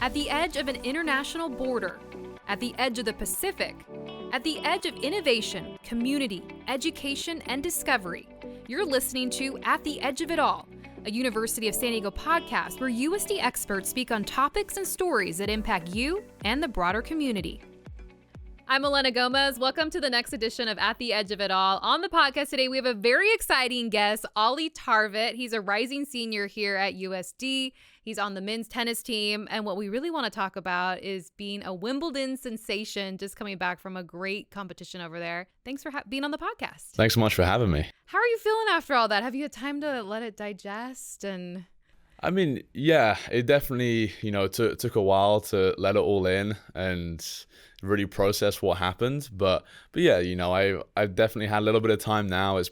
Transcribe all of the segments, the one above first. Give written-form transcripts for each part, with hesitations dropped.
At the edge of an international border, at the edge of the Pacific, at the edge of innovation, community, education, and discovery, you're listening to At the Edge of It All, a University of San Diego podcast where USD experts speak on topics and stories that impact you and the broader community. I'm Elena Gomez. Welcome to the next edition of At the Edge of It All. On the podcast today, we have a very exciting guest, Oliver Tarvet. He's a rising senior here at USD. He's on the men's tennis team. And what we really want to talk about is being a Wimbledon sensation, just coming back from a great competition over there. Thanks for being on the podcast. Thanks so much for having me. How are you feeling after all that? Have you had time to let it digest? I mean, yeah, it definitely, took a while to let it all in and really process what happened. But yeah, I've definitely had a little bit of time now. It's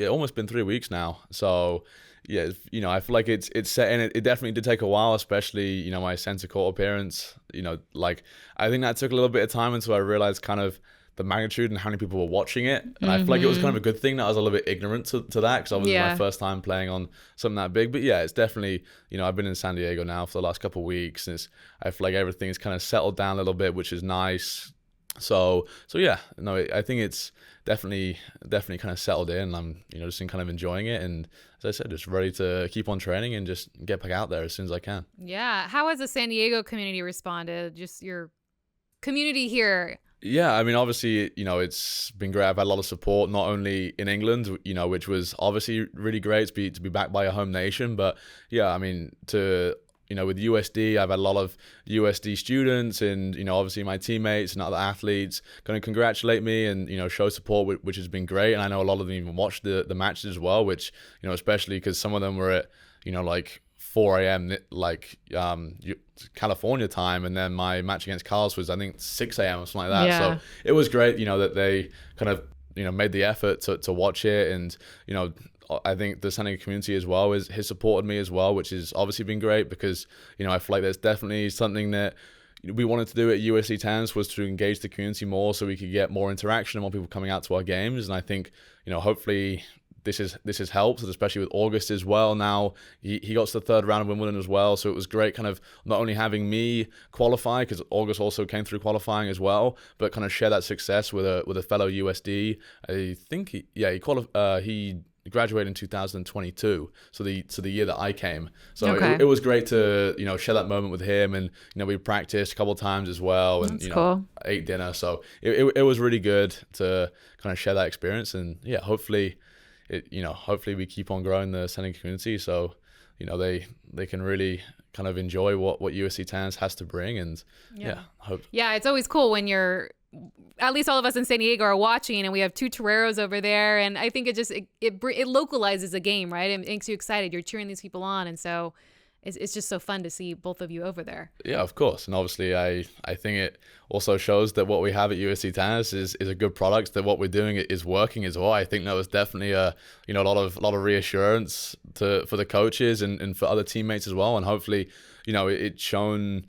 almost been 3 weeks now. So yeah, I feel like it's set in. It definitely did take a while, especially, my center court appearance. I think that took a little bit of time until I realized kind of the magnitude and how many people were watching it. And I feel like it was kind of a good thing that I was a little bit ignorant to that, because obviously my first time playing on something that big. But yeah, it's definitely, I've been in San Diego now for the last couple of weeks, and I feel like everything's kind of settled down a little bit, which is nice. So yeah, I think it's definitely kind of settled in. I'm, just kind of enjoying it. And as I said, just ready to keep on training and just get back out there as soon as I can. Yeah. How has the San Diego community responded? Just your community here? Yeah, I mean, obviously, it's been great. I've had a lot of support, not only in England, which was obviously really great to be backed by a home nation. But yeah, I mean, with USD, I've had a lot of USD students and, obviously my teammates and other athletes going to congratulate me and, show support, which has been great. And I know a lot of them even watched the matches as well, which, especially because some of them were at, like 4 a.m. California time, and then my match against Carlos was I think 6 a.m. or something like that. So it was great, that they kind of made the effort to watch it, and I think the San Diego community as well has supported me as well, which has obviously been great, because I feel like there's definitely something that we wanted to do at USC Tennis was to engage the community more, so we could get more interaction and more people coming out to our games. And I think hopefully this has helped, especially with August as well. Now he got to the third round of Wimbledon as well, so it was great kind of not only having me qualify, because August also came through qualifying as well, but kind of share that success with a fellow USD. I think he graduated in 2022, so the year that I came. So it was great to share that moment with him, and we practiced a couple of times as well, and cool. ate dinner. So it was really good to kind of share that experience, and yeah, hopefully we keep on growing the San Diego community, so they can really kind of enjoy what USC Tennis has to bring. And it's always cool when you're, at least all of us in San Diego are watching, and we have two Toreros over there, and I think it localizes the game, right? It makes you excited. You're cheering these people on, and so it's just so fun to see both of you over there. Yeah, of course. And obviously I think it also shows that what we have at USC Tennis is a good product, that what we're doing is working as well. I think that was definitely a lot of reassurance for the coaches and for other teammates as well. And hopefully, it's shown,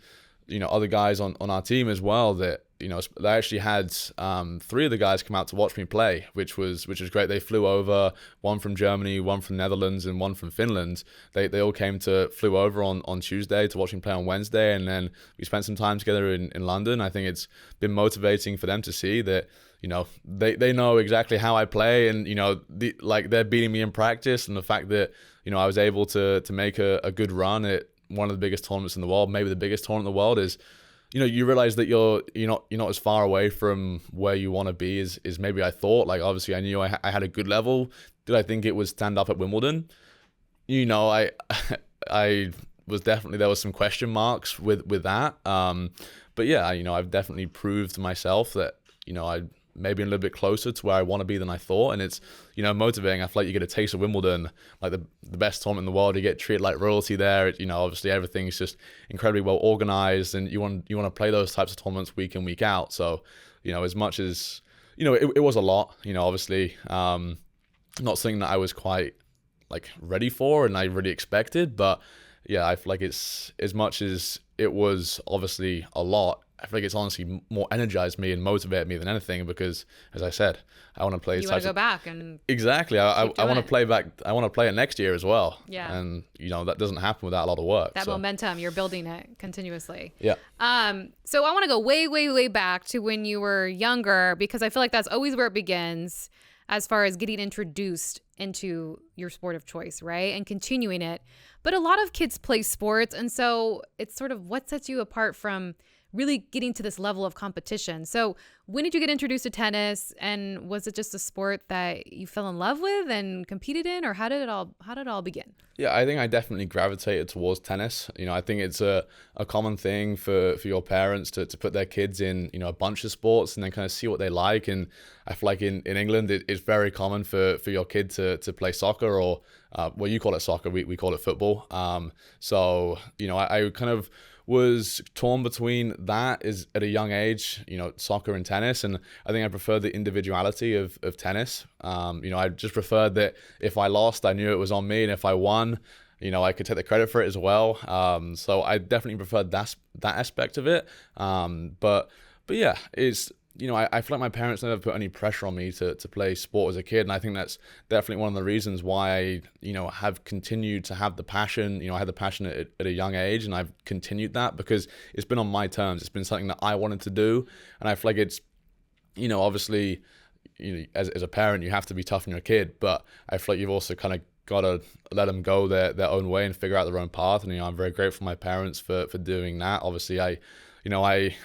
other guys on our team as well that, they actually had 3 of the guys come out to watch me play, which was great. They flew over, one from Germany, one from Netherlands, and one from Finland. They all flew over on Tuesday to watch me play on Wednesday, and then we spent some time together in London. I think it's been motivating for them to see that, they know exactly how I play, and, they're beating me in practice, and the fact that, I was able to make a good run at one of the biggest tournaments in the world, maybe the biggest tournament in the world, is you realize that you're not as far away from where you want to be as maybe I thought. Like, obviously I knew I had a good level. Did I think it would stand up at Wimbledon? I was definitely, there was some question marks with that. But yeah, I've definitely proved myself that, I maybe a little bit closer to where I want to be than I thought. And it's, motivating. I feel like you get a taste of Wimbledon, like the best tournament in the world. You get treated like royalty there. Obviously everything's just incredibly well organized, and you want to play those types of tournaments week in, week out. So, as much as, it was a lot, obviously, not something that I was quite ready for and I really expected, but yeah, I feel like it's, as much as it was obviously a lot, I feel like it's honestly more energized me and motivated me than anything, because, as I said, I want to play. You want to go back and exactly. I want to play back. I want to play it next year as well. Yeah. And that doesn't happen without a lot of work. That momentum, you're building it continuously. Yeah. So I want to go way, way, way back to when you were younger, because I feel like that's always where it begins, as far as getting introduced into your sport of choice, right? And continuing it. But a lot of kids play sports, and so it's sort of what sets you apart from really getting to this level of competition. So when did you get introduced to tennis, and was it just a sport that you fell in love with and competed in, or how did it all begin? Yeah, I think I definitely gravitated towards tennis. I think it's a common thing for your parents to put their kids in, a bunch of sports and then kind of see what they like. And I feel like in England, it's very common for your kid to play soccer, or well, you call it soccer, we call it football. So, I kind of was torn between that is at a young age, soccer and tennis. And I think I preferred the individuality of tennis. I just preferred that if I lost, I knew it was on me. And if I won, I could take the credit for it as well. So I definitely preferred that aspect of it. But yeah, it's, I feel like my parents never put any pressure on me to play sport as a kid. And I think that's definitely one of the reasons why I, have continued to have the passion. I had the passion at a young age, and I've continued that because it's been on my terms. It's been something that I wanted to do. And I feel like it's, obviously, as a parent, you have to be tough on your kid, but I feel like you've also kind of got to let them go their own way and figure out their own path. And, I'm very grateful for my parents for doing that. Obviously, I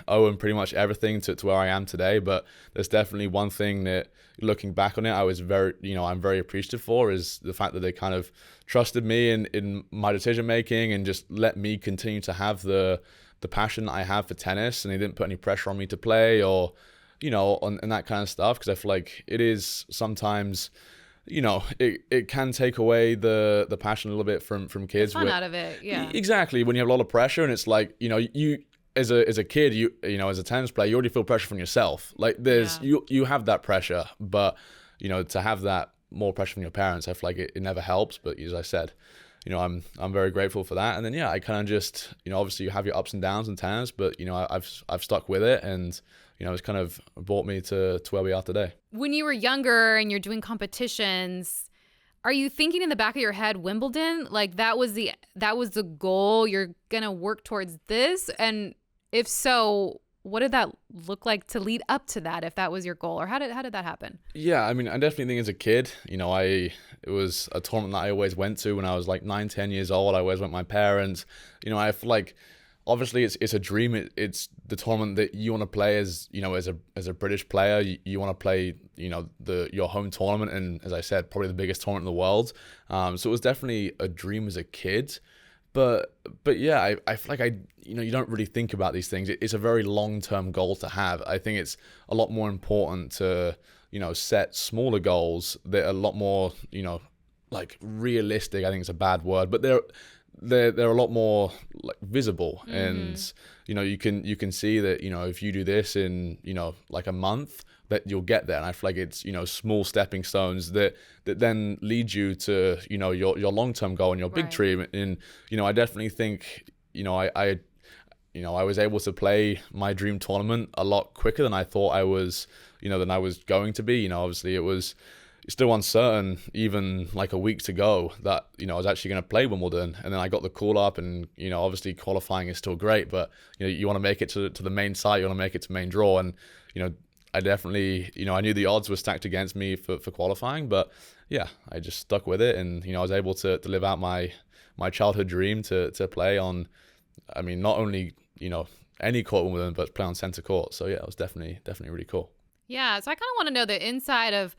owe them pretty much everything to where I am today, but there's definitely one thing that, looking back on it, I was I'm very appreciative for, is the fact that they kind of trusted me in my decision making and just let me continue to have the passion that I have for tennis, and they didn't put any pressure on me to play or, and that kind of stuff, because I feel like it is sometimes, it can take away the passion a little bit from kids. The fun out of it, yeah. Exactly. When you have a lot of pressure, and it's like, you as a kid, as a tennis player, you already feel pressure from yourself. Like you have that pressure, but to have that more pressure from your parents, I feel like it never helps. But as I said, I'm very grateful for that. And then I kind of just, obviously you have your ups and downs in tennis, but I've stuck with it, and it's kind of brought me to where we are today. When you were younger and you're doing competitions, are you thinking in the back of your head, Wimbledon, like that was the goal, you're gonna work towards this? And if so, what did that look like to lead up to that, if that was your goal, or how did that happen? Yeah, I mean, I definitely think as a kid, it was a tournament that I always went to when I was like 9-10 years old. I always went with my parents. I feel like, obviously it's a dream. It's the tournament that you want to play as a British player. You want to play, your home tournament, and as I said, probably the biggest tournament in the world. So it was definitely a dream as a kid. But yeah, I feel like you don't really think about these things. It's a very long-term goal to have. I think it's a lot more important to, set smaller goals that are a lot more, like realistic. I think it's a bad word, but they're a lot more like visible. Mm-hmm. And, you can see that, if you do this in, like a month, that you'll get there. And I feel like it's, small stepping stones that then lead you to, your long-term goal and your big dream. And, I definitely think, I was able to play my dream tournament a lot quicker than I thought I was, than I was going to be. Obviously it's still uncertain, even like a week to go, that, I was actually going to play Wimbledon. And then I got the call up, and, obviously qualifying is still great, but, you want to make it to the main site, you want to make it to main draw. And, I definitely, I knew the odds were stacked against me for qualifying, but yeah, I just stuck with it. And, I was able to live out my childhood dream to play on, I mean, not only, any court Wimbledon, but play on center court. So yeah, it was definitely really cool. Yeah. So I kind of want to know the inside of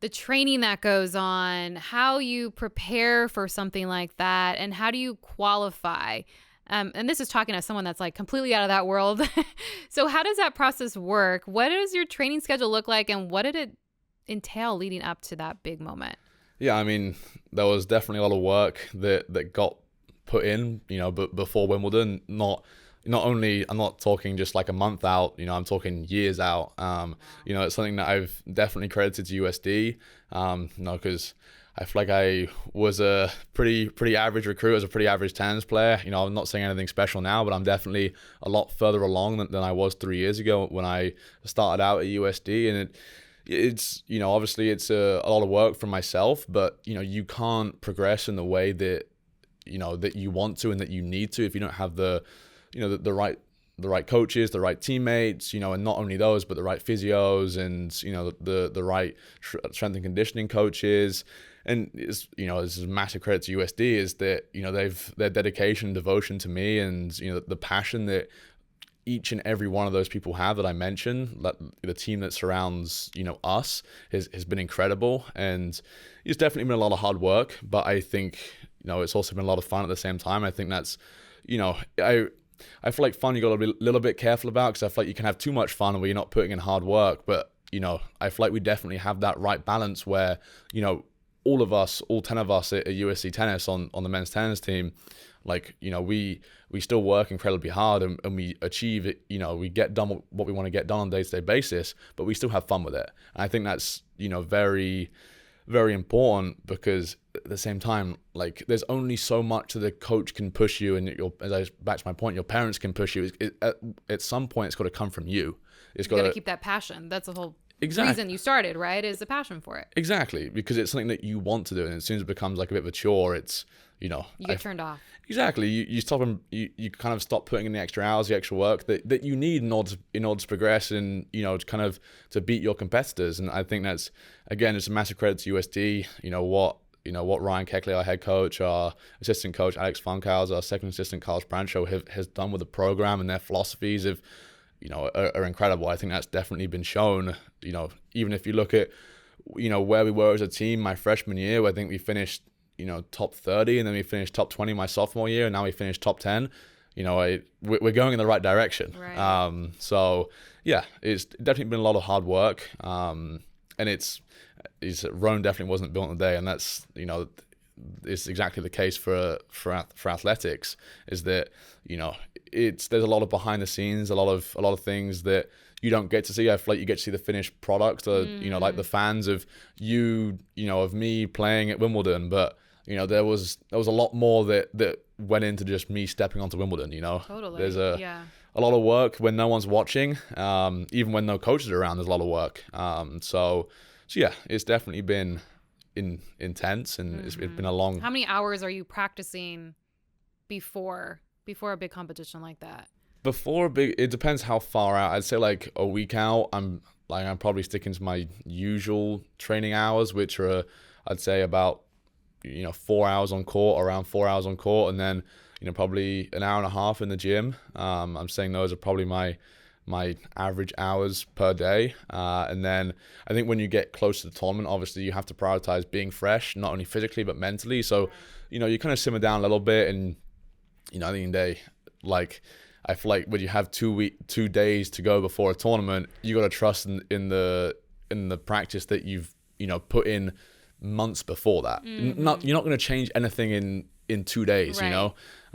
the training that goes on, how you prepare for something like that, and how do you qualify? And this is talking to someone that's like completely out of that world. So how does that process work? What does your training schedule look like, and what did it entail leading up to that big moment? Yeah, I mean, there was definitely a lot of work that got put in, but before Wimbledon, not only, I'm not talking just like a month out, I'm talking years out. It's something that I've definitely credited to USD, because I feel like I was a pretty average recruit, as a pretty average tennis player. You know, I'm not saying anything special now, but I'm definitely a lot further along than I was 3 years ago when I started out at USD. And it's you know, obviously it's a lot of work for myself, but you know, you can't progress in the way that you know that you want to and that you need to if you don't have the you know the right coaches, the right teammates, you know, and not only those, but the right physios and you know the right strength and conditioning coaches. And it's, you know, this is massive credit to USD is that you know their dedication and devotion to me, and you know the passion that each and every one of those people have that I mentioned, the team that surrounds, you know, us has been incredible. And it's definitely been a lot of hard work, but I think, you know, it's also been a lot of fun at the same time. I think that's, you know, I feel like fun you got to be a little bit careful about, because I feel like you can have too much fun where you're not putting in hard work. But, you know, I feel like we definitely have that right balance where, you know, all of us, all 10 of us at USC Tennis on the men's tennis team, like, you know, we still work incredibly hard and we achieve it, you know, we get done what we want to get done on a day-to-day basis, but we still have fun with it. And I think that's, you know, very, very important, because at the same time, like, there's only so much that the coach can push you, and as I back to my point, your parents can push you. At some point, it's got to come from you. It's got to keep that passion. That's the whole reason you started, right? Is the passion for it. Exactly, because it's something that you want to do, and as soon as it becomes like a bit of a chore, it's, you know, you get turned off. Exactly, you stop and you kind of stop putting in the extra hours, the extra work that you need in order to progress, and you know, to beat your competitors. And I think that's, again, it's a massive credit to USD. You know what Ryan Keckley, our head coach, our assistant coach Alex Funkhauser, our second assistant Carlos Brancho has done with the program, and their philosophies of, you know, are incredible. I think that's definitely been shown. You know, even if you look at, you know, where we were as a team my freshman year, I think we finished, you know, top 30, and then we finished top 20 my sophomore year, and now we finished top 10. You know, we're going in the right direction. Right. So yeah, it's definitely been a lot of hard work. And it's Rome definitely wasn't built in a day, and that's, you know, it's exactly the case for athletics, is that, you know, there's a lot of behind the scenes, a lot of things that you don't get to see. I feel like you get to see the finished product, or you know, like the fans of you know, of me playing at Wimbledon, but you know, there was a lot more that went into just me stepping onto Wimbledon. You know, totally. There's a lot of work when no one's watching, even when no coaches are around. There's a lot of work. So yeah, it's definitely been intense, and it's been a long. How many hours are you practicing before a big competition like that? Before a big, it depends how far out. I'd say like a week out, I'm probably sticking to my usual training hours, which are, I'd say about, you know, 4 hours on court, around 4 hours on court, and then, you know, probably an hour and a half in the gym. I'm saying those are probably my average hours per day. And then I think when you get close to the tournament, obviously you have to prioritize being fresh, not only physically but mentally. So, you know, you kind of simmer down a little bit, and, you know, at the end of the day, like, I feel like when you have 2 days to go before a tournament, you got to trust in the practice that you've, you know, put in months before that. You're not going to change anything in 2 days, right. You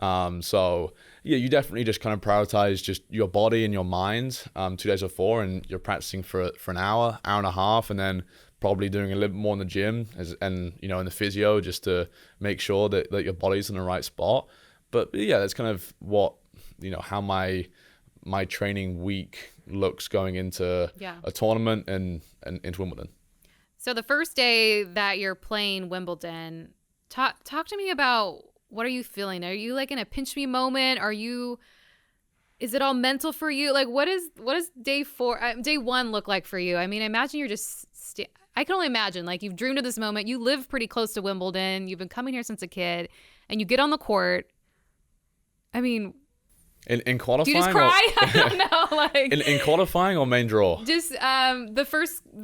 know? So yeah, you definitely just kind of prioritize just your body and your mind 2 days before, and you're practicing for an hour and a half, and then probably doing a little bit more in the gym and, you know, in the physio, just to make sure that your body's in the right spot. But yeah, that's kind of what, you know, how my training week looks going into a tournament and into Wimbledon. So the first day that you're playing Wimbledon, talk to me about, what are you feeling? Are you like in a pinch me moment? Is it all mental for you? Like, what does day 1 look like for you? I mean, I imagine you're just, I can only imagine, like, you've dreamed of this moment. You live pretty close to Wimbledon. You've been coming here since a kid, and you get on the court. I mean, in qualifying, do you just cry? I don't know, like in qualifying or main draw. Just the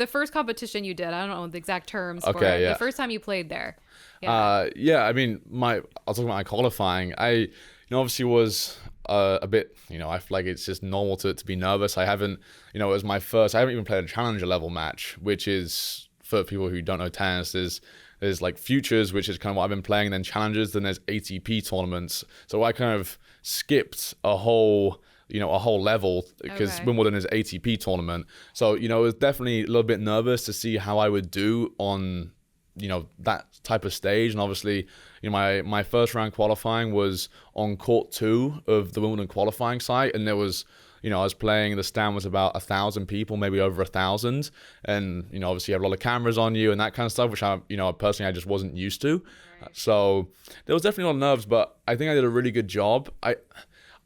first competition you did. I don't know the exact terms. For it. Yeah. The first time you played there. Yeah. I mean, I'll talk about my qualifying. You know, obviously was a bit. You know, I feel like it's just normal to be nervous. I haven't. You know, it was my first. I haven't even played a challenger level match, which is, for people who don't know tennis, there's like futures, which is kind of what I've been playing, and then challengers, then there's ATP tournaments. So I kind of skipped a whole level, because Wimbledon is ATP tournament. So, you know, I was definitely a little bit nervous to see how I would do on that type of stage. And obviously, my first round qualifying was on court 2 of the Wimbledon qualifying site, and there was, I was playing, the stand was about 1,000 people, maybe over 1,000. And, obviously you have a lot of cameras on you and that kind of stuff, which personally, I just wasn't used to. Right. So there was definitely a lot of nerves, but I think I did a really good job.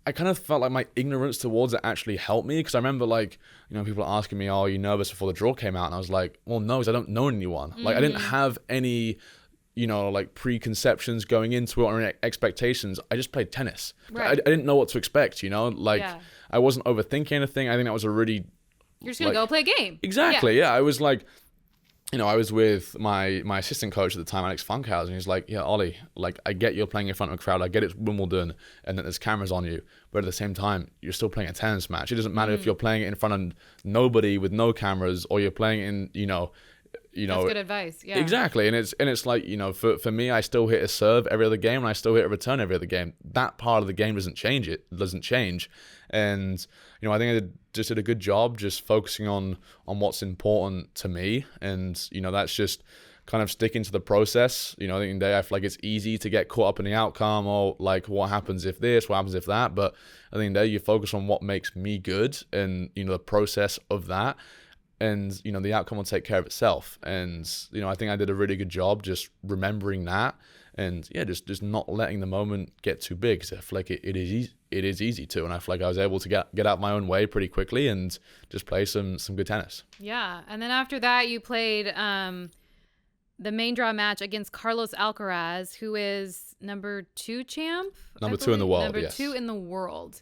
I kind of felt like my ignorance towards it actually helped me, because I remember people asking me, "Oh, are you nervous before the draw came out?" And I was like, "Well, no, because I don't know anyone. Like I didn't have any, preconceptions going into it or any expectations. I just played tennis. Right. I didn't know what to expect. I wasn't overthinking anything. I think that was a really you're just gonna go play a game. Exactly. Yeah. I was like, I was with my assistant coach at the time, Alex Funkhouse, and he's like, "Yeah, Ollie, I get you're playing in front of a crowd. I get it's Wimbledon and that there's cameras on you, but at the same time, you're still playing a tennis match. It doesn't matter if you're playing it in front of nobody with no cameras, or you're playing in, That's good advice. Yeah. Exactly. And it's like, for me, I still hit a serve every other game and I still hit a return every other game. That part of the game doesn't change. And, I think I just did a good job just focusing on what's important to me. And, that's just kind of sticking to the process. I think in the day, I feel like it's easy to get caught up in the outcome, or like, what happens if this, what happens if that. But I think in the day, you focus on what makes me good and, the process of that. And, the outcome will take care of itself. And, I think I did a really good job just remembering that. And, yeah, just not letting the moment get too big. Because I feel like it is easy to. And I feel like I was able to get out my own way pretty quickly and just play some good tennis. Yeah. And then after that, you played the main draw match against Carlos Alcaraz, who is number 2 champ? Number 2 in the world, Number 2 in the world.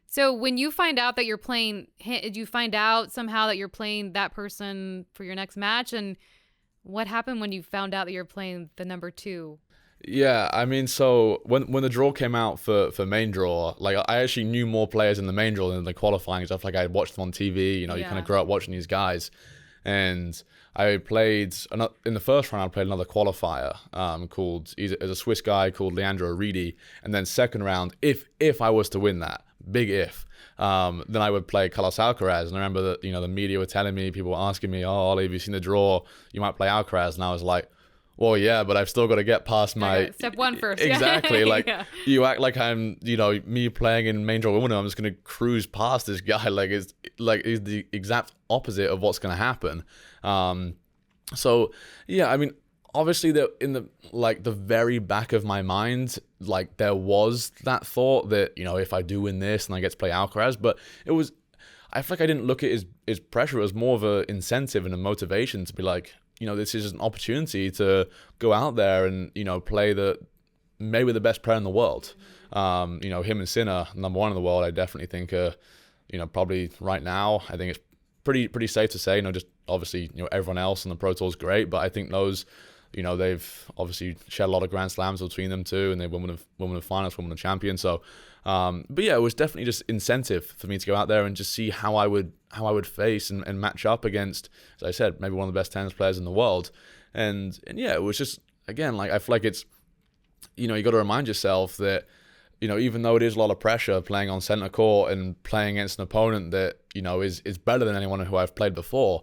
So when you find out that you're playing, did you find out somehow that you're playing that person for your next match? And what happened when you found out that you're playing the number 2? Yeah, I mean, so when the draw came out for main draw, I actually knew more players in the main draw than in the qualifying stuff. I watched them on TV, you kind of grow up watching these guys. And I played, in the first round, I played another qualifier called, he's a Swiss guy called Leandro Ridi. And then second round, if I was to win that, big if, then I would play Carlos Alcaraz. And I remember that, the media were telling me, people were asking me, "Oh, Ollie, have you seen the draw? You might play Alcaraz." And I was like, well, yeah, but I've still got to get past my... Step 1 first. Exactly. You act like I'm, me playing in main draw Wimbledon, I'm just going to cruise past this guy. He's the exact opposite of what's going to happen. So, yeah, I mean, obviously, in the very back of my mind, there was that thought that, if I do win this and I get to play Alcaraz, but I feel like I didn't look at it as pressure. It was more of an incentive and a motivation to be like, this is an opportunity to go out there and, play maybe the best player in the world. Him and Sinner, number 1 in the world, I definitely think probably right now, I think it's pretty safe to say, just obviously, everyone else on the Pro Tour is great, but I think those, they've obviously shared a lot of Grand Slams between them too, and they're Wimbledon finalists, Wimbledon champion. So, but yeah, it was definitely just incentive for me to go out there and just see how I would face and match up against, as I said, maybe one of the best tennis players in the world. And yeah, it was just, again, I feel like it's, you got to remind yourself that, even though it is a lot of pressure playing on center court and playing against an opponent that, is better than anyone who I've played before,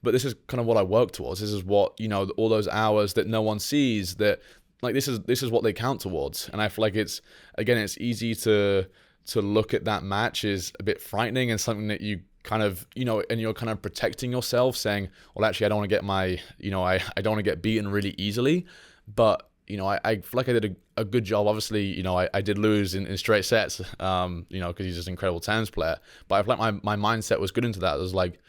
but this is kind of what I work towards. This is what, all those hours that no one sees, that this is what they count towards. And I feel like it's easy to look at that match as a bit frightening and something that you kind of, and you're kind of protecting yourself, saying, well, actually, I don't want to get I don't want to get beaten really easily. But, I feel like I did a good job. Obviously, I did lose in straight sets, because he's just an incredible tennis player. But I feel like my mindset was good into that. It was like,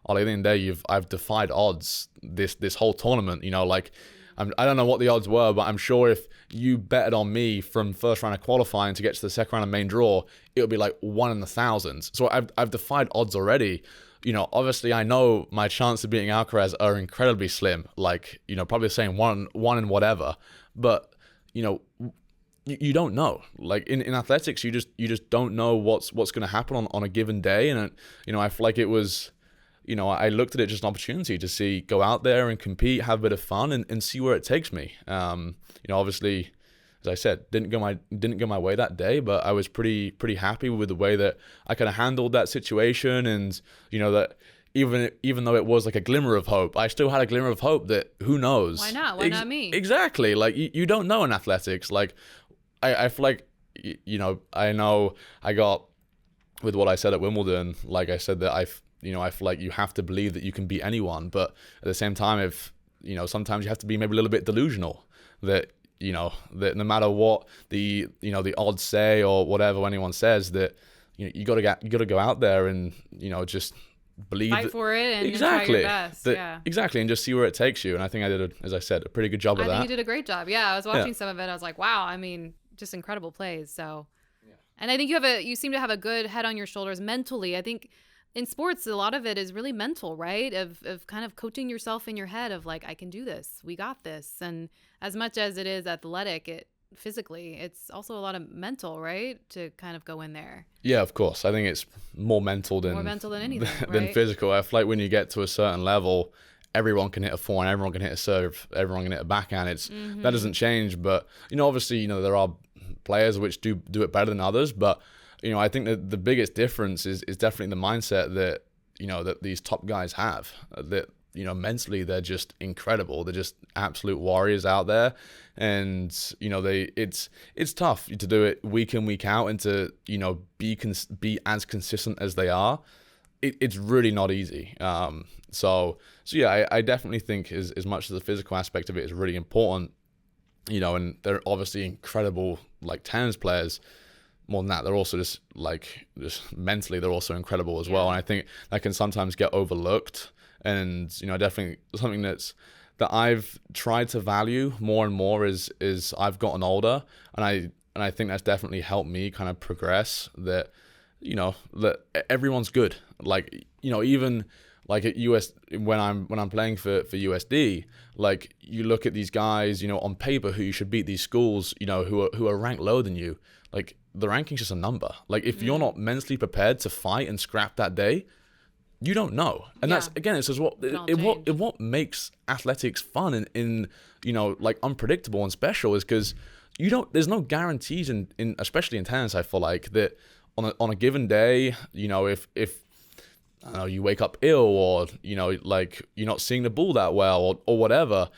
at the end of the day, I've defied odds this whole tournament. I don't know what the odds were, but I'm sure if you betted on me from first round of qualifying to get to the second round of main draw, it would be 1 in 1,000. So I've defied odds already. Obviously I know my chance of beating Alcaraz are incredibly slim. Probably the same one in whatever. But you don't know. In athletics, you just don't know what's going to happen on a given day. And I feel like it was. I looked at it just an opportunity to go out there and compete, have a bit of fun, and see where it takes me. Obviously, as I said, didn't go my way that day, but I was pretty happy with the way that I kind of handled that situation, and that even though it was like a glimmer of hope, I still had a glimmer of hope that who knows? Why not? Why not me? Exactly. Like you don't know in athletics. Like I feel like I know I got with what I said at Wimbledon. Like I said that I feel like you have to believe that you can beat anyone, but at the same time, if sometimes you have to be maybe a little bit delusional that that no matter what the odds say or whatever anyone says, that you got to go out there and just believe fight for it and try your best. Exactly, and just see where it takes you. And I think I did, as I said, a pretty good job of that. I think you did a great job. Yeah, I was watching some of it. I was like, wow. I mean, just incredible plays. So, and I think you seem to have a good head on your shoulders mentally. I think in sports, a lot of it is really mental, right? Of kind of coaching yourself in your head of like, I can do this. We got this. And as much as it is athletic, physically, it's also a lot of mental, right? To kind of go in there. Yeah, of course. I think it's more mental than anything, than right? physical. I feel like when you get to a certain level, everyone can hit a forehand, everyone can hit a serve, everyone can hit a backhand. That doesn't change. But obviously, there are players which do it better than others. But I think that the biggest difference is definitely the mindset that that these top guys have. That mentally they're just incredible. They're just absolute warriors out there, and it's tough to do it week in, week out, and to be as consistent as they are. It's really not easy. So yeah, I definitely think as much as the physical aspect of it is really important, and they're obviously incredible like tennis players. More than that, they're also just mentally they're also incredible as well. And I think that can sometimes get overlooked. And definitely something that I've tried to value more and more as I've gotten older, and I think that's definitely helped me kind of progress. That that everyone's good. Like even like at US when I'm playing for USD, like you look at these guys on paper who you should beat, these schools who are ranked lower than you. Like the ranking's just a number. Like if you're not mentally prepared to fight and scrap that day, you don't know. And that's, again, it's just what makes athletics fun and in like unpredictable and special is because there's no guarantees in especially in tennis. I feel like that on a given day, if I don't know, you wake up ill or like you're not seeing the ball that well or whatever,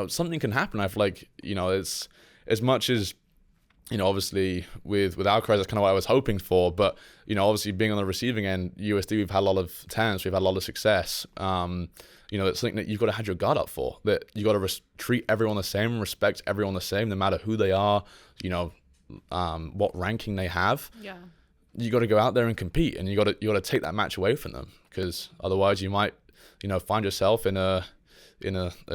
something can happen. I feel like it's as much as obviously with Alcaraz, that's kind of what I was hoping for. But, obviously being on the receiving end, USD, we've had a lot of talents, we've had a lot of success. It's something that you've got to have your guard up for, that you got to treat everyone the same, respect everyone the same, no matter who they are, what ranking they have. Yeah. You got to go out there and compete, and you got to take that match away from them, because otherwise you might, find yourself in a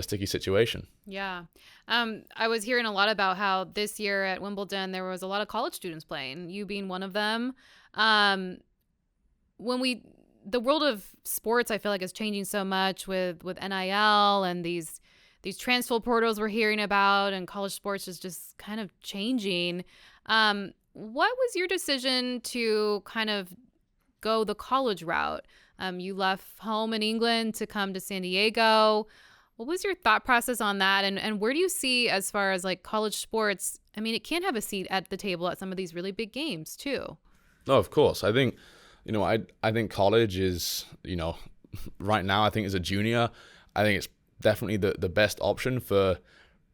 sticky situation. Yeah. I was hearing a lot about how this year at Wimbledon, there was a lot of college students playing, you being one of them. The world of sports, I feel like, is changing so much with NIL and these transfer portals we're hearing about, and college sports is just kind of changing. What was your decision to kind of go the college route? You left home in England to come to San Diego. What was your thought process on that? And where do you see, as far as like college sports, I mean, it can have a seat at the table at some of these really big games too. No, of course. I think, I think college is, right now, I think as a junior, I think it's definitely the best option for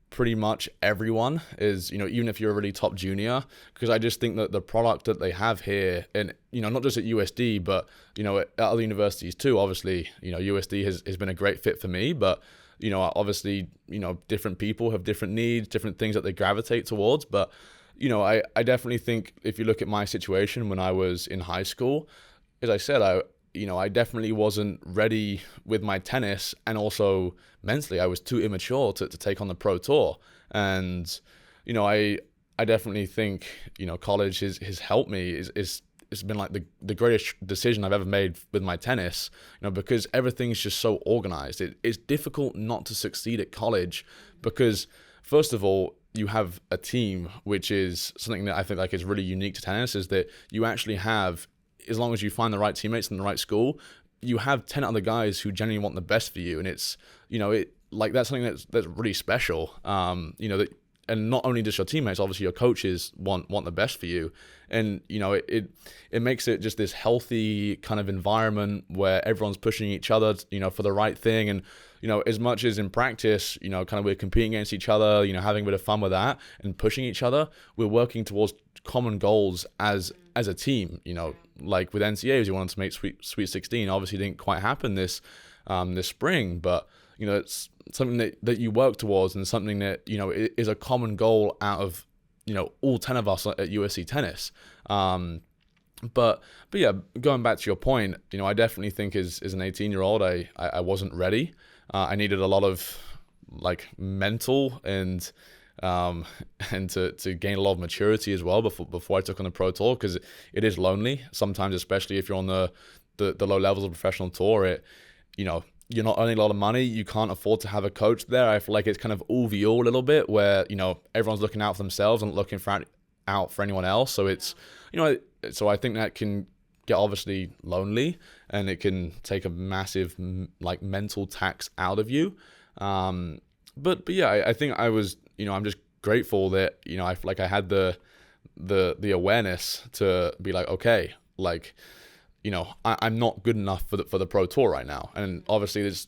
pretty much everyone is, even if you're a really top junior, because I just think that the product that they have here, and, not just at USD, but, at other universities too, obviously, USD has been a great fit for me, but, obviously, different people have different needs, different things that they gravitate towards. But, I definitely think if you look at my situation when I was in high school, as I said, I definitely wasn't ready with my tennis, and also mentally I was too immature to take on the pro tour. And, I definitely think, college has helped me. It's been like the greatest decision I've ever made with my tennis, because everything's just so organized. It's difficult not to succeed at college because, first of all, you have a team, which is something that I think like is really unique to tennis, is that you actually have, as long as you find the right teammates in the right school, you have 10 other guys who genuinely want the best for you. And it's, that's something that's really special. That not only just your teammates, obviously your coaches want the best for you. And, you know, it makes it just this healthy kind of environment where everyone's pushing each other, you know, for the right thing. And, you know, as much as in practice, you know, kind of we're competing against each other, you know, having a bit of fun with that and pushing each other, we're working towards common goals as a team. You know, like with NCAAs, you wanted to make Sweet 16. Obviously didn't quite happen this spring, but, you know, it's something that you work towards, and something that, you know, is a common goal out of, you know, all 10 of us at USC Tennis. But yeah, going back to your point, you know, I definitely think as an 18-year-old, I wasn't ready. I needed a lot of like mental and to gain a lot of maturity as well before I took on the pro tour, because it is lonely sometimes, especially if you're on the low levels of professional tour. You know, you're not earning a lot of money. You can't afford to have a coach there. I feel like it's kind of all v all a little bit, where, you know, everyone's looking out for themselves and looking out for anyone else. So it's, you know, so I think that can get obviously lonely, and it can take a massive like mental tax out of you. But yeah, I think I was, you know, I'm just grateful that, you know, I feel like I had the awareness to be like, okay, like, you know, I'm not good enough for the pro tour right now. And obviously there's,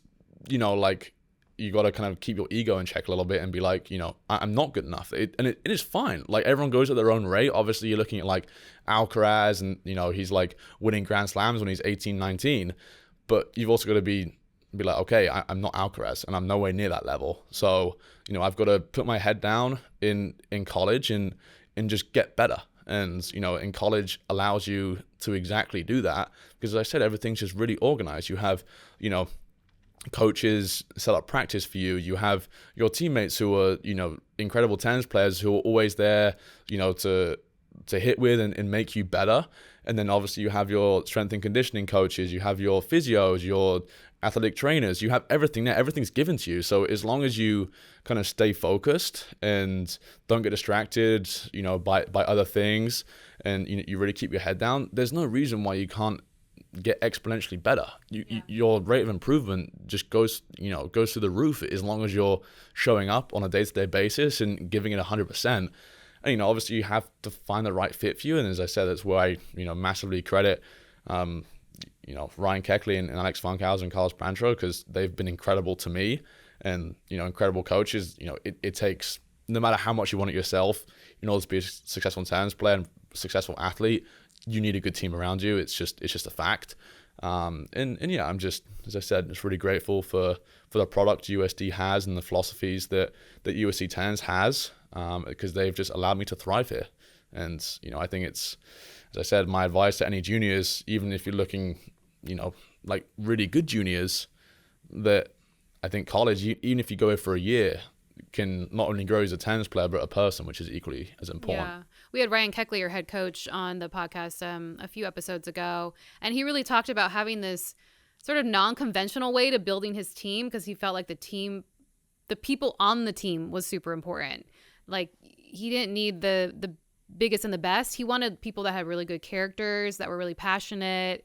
you know, like, you got to kind of keep your ego in check a little bit and be like, you know, I'm not good enough. It is fine. Like, everyone goes at their own rate. Obviously you're looking at like Alcaraz, and, you know, he's like winning Grand Slams when he's 18, 19, but you've also got to be like, okay, I'm not Alcaraz, and I'm nowhere near that level. So, you know, I've got to put my head down in college and just get better. And, you know, in college allows you to exactly do that, because as I said, everything's just really organized. You have, you know, coaches set up practice for you. You have your teammates who are, you know, incredible tennis players who are always there, you know, to hit with and make you better. And then obviously you have your strength and conditioning coaches, you have your physios, your athletic trainers, you have everything there. Everything's given to you. So as long as you kind of stay focused and don't get distracted, you know, by other things, and you really keep your head down, there's no reason why you can't get exponentially better. Your rate of improvement just goes through the roof, as long as you're showing up on a day-to-day basis and giving it 100%. And, you know, obviously you have to find the right fit for you. And as I said, that's where I, you know, massively credit, you know, Ryan Keckley and Alex Funkhauser and Carlos Pantro, because they've been incredible to me, and, you know, incredible coaches. You know, it takes, no matter how much you want it yourself, in order to be a successful tennis player and successful athlete, you need a good team around you. It's just a fact. And yeah, I'm just, as I said, just really grateful for the product USD has and the philosophies that USC Tennis has, because they've just allowed me to thrive here. And, you know, I think it's, as I said, my advice to any juniors, even if you're looking, you know, like really good juniors, that I think college, even if you go here for a year, can not only grow as a tennis player, but a person, which is equally as important. Yeah. We had Ryan Keckley, your head coach, on the podcast a few episodes ago, and he really talked about having this sort of non-conventional way to building his team, because he felt like the people on the team was super important. Like, he didn't need the biggest and the best. He wanted people that had really good characters, that were really passionate,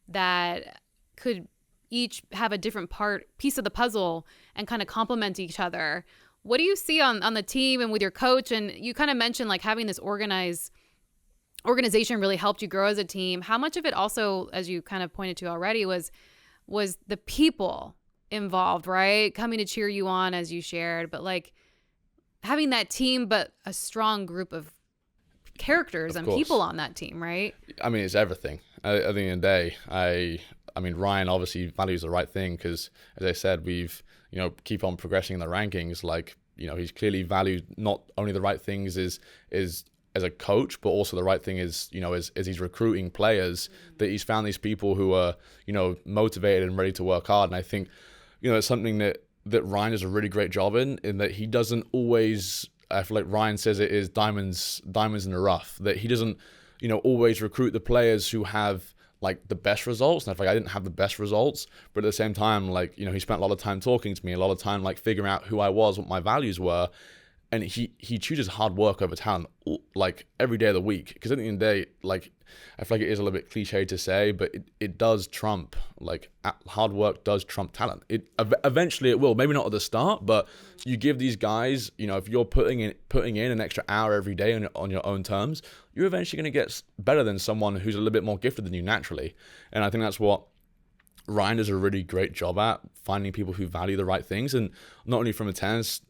that could each have a different piece of the puzzle and kind of complement each other. What do you see on the team and with your coach? And you kind of mentioned like having this organization really helped you grow as a team. How much of it also, as you kind of pointed to already, was the people involved, right? Coming to cheer you on, as you shared, but like having that team, but a strong group of characters and people on that team, right? I mean, it's everything. At the end of the day, I mean, Ryan obviously values the right thing, because, as I said, we've, you know, keep on progressing in the rankings. Like, you know, he's clearly valued not only the right things is as a coach, but also the right thing is, you know, as he's recruiting players, that he's found these people who are, you know, motivated and ready to work hard. And I think, you know, it's something that Ryan does a really great job in that he doesn't always, I feel like Ryan says it is diamonds in the rough, that he doesn't, you know, always recruit the players who have like the best results. And I feel like I didn't have the best results, but at the same time, like, you know, he spent a lot of time talking to me, a lot of time like figuring out who I was, what my values were. and he chooses hard work over talent, like every day of the week. Because at the end of the day, like, I feel like it is a little bit cliche to say, but it does trump, like, hard work does trump talent. It eventually it will, maybe not at the start, but you give these guys, you know, if you're putting in an extra hour every day on your own terms, you're eventually going to get better than someone who's a little bit more gifted than you naturally. And I think that's what Ryan does a really great job at, finding people who value the right things, and not only from a tennis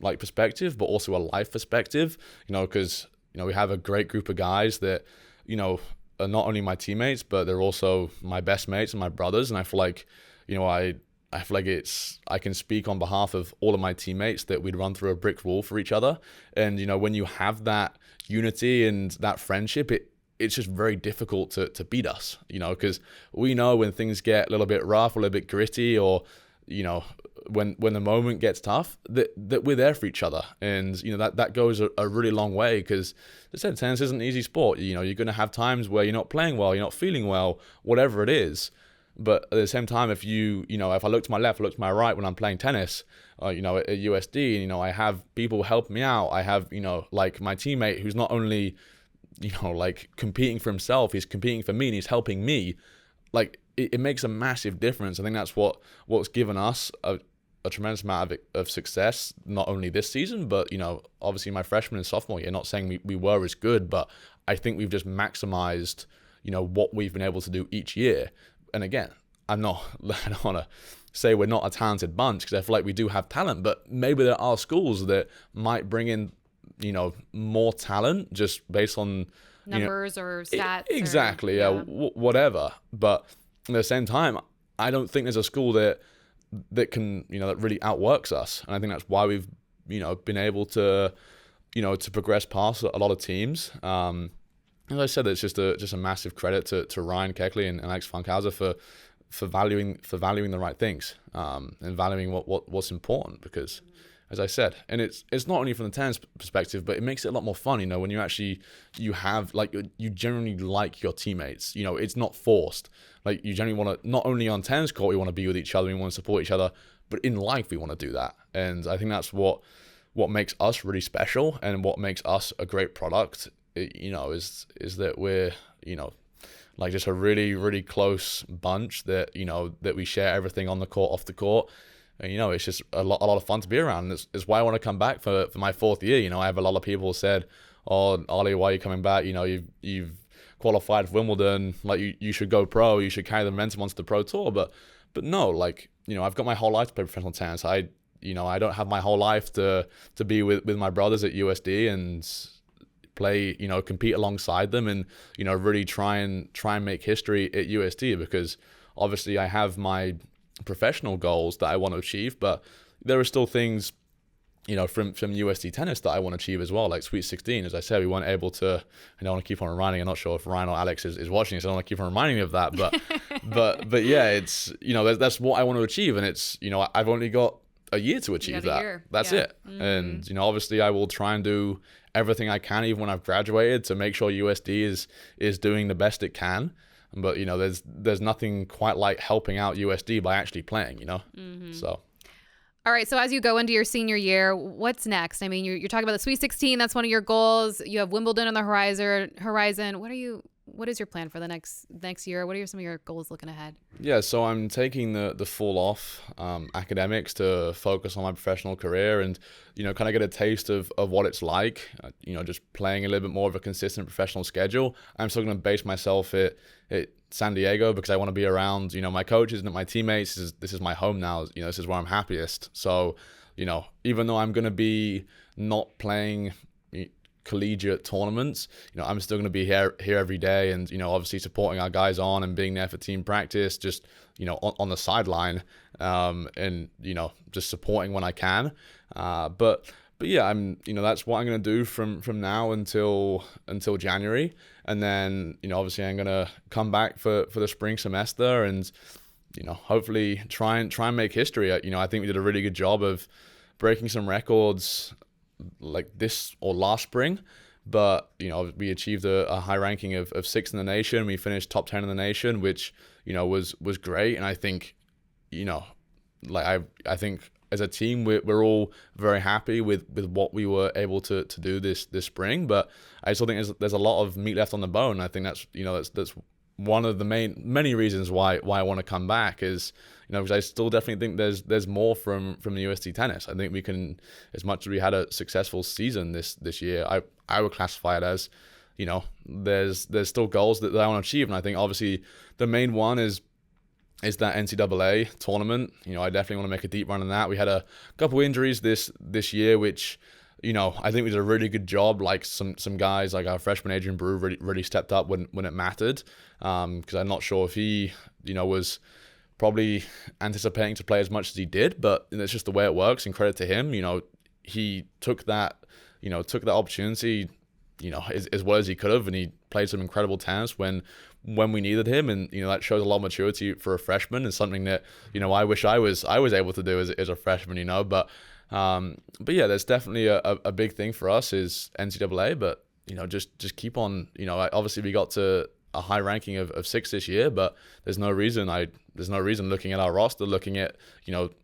like perspective, but also a life perspective, you know, because, you know, we have a great group of guys that, you know, are not only my teammates, but they're also my best mates and my brothers. And I feel like, you know, I feel like I can speak on behalf of all of my teammates that we'd run through a brick wall for each other. And, you know, when you have that unity and that friendship, it's just very difficult to beat us, you know, because we know when things get a little bit rough, a little bit gritty, or, you know, when the moment gets tough, that we're there for each other. And, you know, that goes a really long way, because as I said, tennis isn't an easy sport. You know, you're going to have times where you're not playing well, you're not feeling well, whatever it is. But at the same time, if I look to my left, I look to my right when I'm playing tennis, you know, at USD, and, you know, I have people help me out. I have, you know, like my teammate who's not only, you know, like competing for himself, he's competing for me and he's helping me. Like, it makes a massive difference. I think that's what's given us a tremendous amount of success, not only this season, but, you know, obviously my freshman and sophomore year. Not saying we were as good, but I think we've just maximized, you know, what we've been able to do each year. And again, I don't want to say we're not a talented bunch, because I feel like we do have talent, but maybe there are schools that might bring in, you know, more talent just based on numbers, you know, or stats. Exactly, whatever. But at the same time, I don't think there's a school that can, you know, that really outworks us. And I think that's why we've, you know, been able to, you know, to progress past a lot of teams. As I said, it's just a massive credit to Ryan Keckley and Alex Funkhauser for valuing the right things, and valuing what's important, because, as I said, and it's not only from the tennis perspective, but it makes it a lot more fun, you know, when you have, like, you generally like your teammates, you know, it's not forced. Like, you generally want to, not only on tennis court, we want to be with each other, we want to support each other, but in life, we want to do that. And I think that's what makes us really special, and what makes us a great product, you know, is that we're, you know, like, just a really, really close bunch that, you know, that we share everything on the court, off the court. And, you know, it's just a lot of fun to be around. And it's why I want to come back for my fourth year. You know, I have a lot of people said, "Oh, Ollie, why are you coming back? You know, you've qualified for Wimbledon. Like, you should go pro. You should carry the momentum onto the pro tour." But no, like, you know, I've got my whole life to play professional tennis. I don't have my whole life to be with my brothers at USD and play, you know, compete alongside them, and, you know, really try and make history at USD, because obviously I have my professional goals that I want to achieve, but there are still things, you know, from USD tennis that I want to achieve as well, like Sweet 16. As I said, we weren't able to, and I want to keep on reminding, I'm not sure if Ryan or Alex is watching, so I want to keep on reminding me of that, but yeah, it's, you know, that's what I want to achieve, and it's, you know, I've only got a year to achieve that. That's it. Mm-hmm. And, you know, obviously I will try and do everything I can, even when I've graduated, to make sure USD is doing the best it can. But, you know, there's nothing quite like helping out USD by actually playing, you know? Mm-hmm. So. All right. So as you go into your senior year, what's next? I mean, you're talking about the Sweet 16. That's one of your goals. You have Wimbledon on the horizon. What is your plan for the next year? What are some of your goals looking ahead? Yeah, so I'm taking the fall off academics to focus on my professional career, and, you know, kind of get a taste of what it's like, you know, just playing a little bit more of a consistent professional schedule. I'm still going to base myself at San Diego, because I want to be around, you know, my coaches and my teammates. This is my home now. You know, this is where I'm happiest. So, you know, even though I'm going to be not playing collegiate tournaments, you know, I'm still going to be here every day, and, you know, obviously supporting our guys on and being there for team practice, just, you know, on the sideline, and, you know, just supporting when I can. But yeah, you know, that's what I'm going to do from now until January. And then, you know, obviously I'm going to come back for the spring semester, and, you know, hopefully try and make history. You know, I think we did a really good job of breaking some records like this or last spring, but, you know, we achieved a high ranking of 6th in the nation. We finished top 10 in the nation, which, you know, was great. And I think, you know, like I think as a team, we're all very happy with what we were able to do this spring. But I still think there's a lot of meat left on the bone. I think that's one of the many reasons why I want to come back is, because I still definitely think there's more from the UST tennis. I think we can, as much as we had a successful season this year, I would classify it as, there's still goals that I want to achieve. And I think obviously the main one is that NCAA tournament. I definitely want to make a deep run in that. We had a couple injuries this year, which, I think we did a really good job. Like some guys, like our freshman Adrian Brew, really stepped up when it mattered. Because I'm not sure if he, was probably anticipating to play as much as he did, but it's just the way it works. And credit to him, he took that opportunity, as well as he could have, and he played some incredible tennis when we needed him, and that shows a lot of maturity for a freshman, and something that I wish I was able to do as a freshman, but yeah, there's definitely a big thing for us is NCAA, but just keep on. Obviously we got to a high ranking of 6 this year, but there's no reason looking at our roster, looking at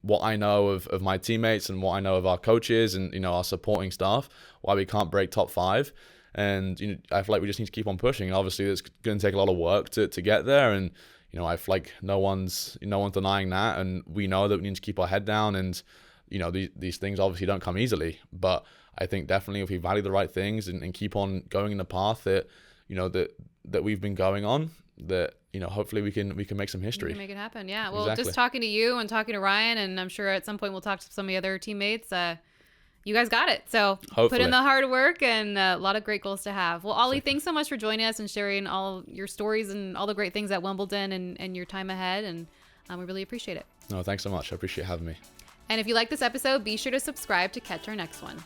what I know of my teammates and what I know of our coaches and our supporting staff, why we can't break top 5. And I feel like we just need to keep on pushing. And obviously, it's going to take a lot of work to get there. And I feel like no one's denying that. And we know that we need to keep our head down. And these things obviously don't come easily. But I think definitely if we value the right things and keep on going in the path that that we've been going on, that hopefully we can make some history. We can make it happen. Yeah. Well, Exactly. Just talking to you and talking to Ryan, and I'm sure at some point we'll talk to some of the other teammates. You guys got it. So Hopefully. Put in the hard work, and a lot of great goals to have. Well, Ollie, thanks so much for joining us and sharing all your stories and all the great things at Wimbledon and your time ahead. And we really appreciate it. No, thanks so much. I appreciate having me. And if you like this episode, be sure to subscribe to catch our next one.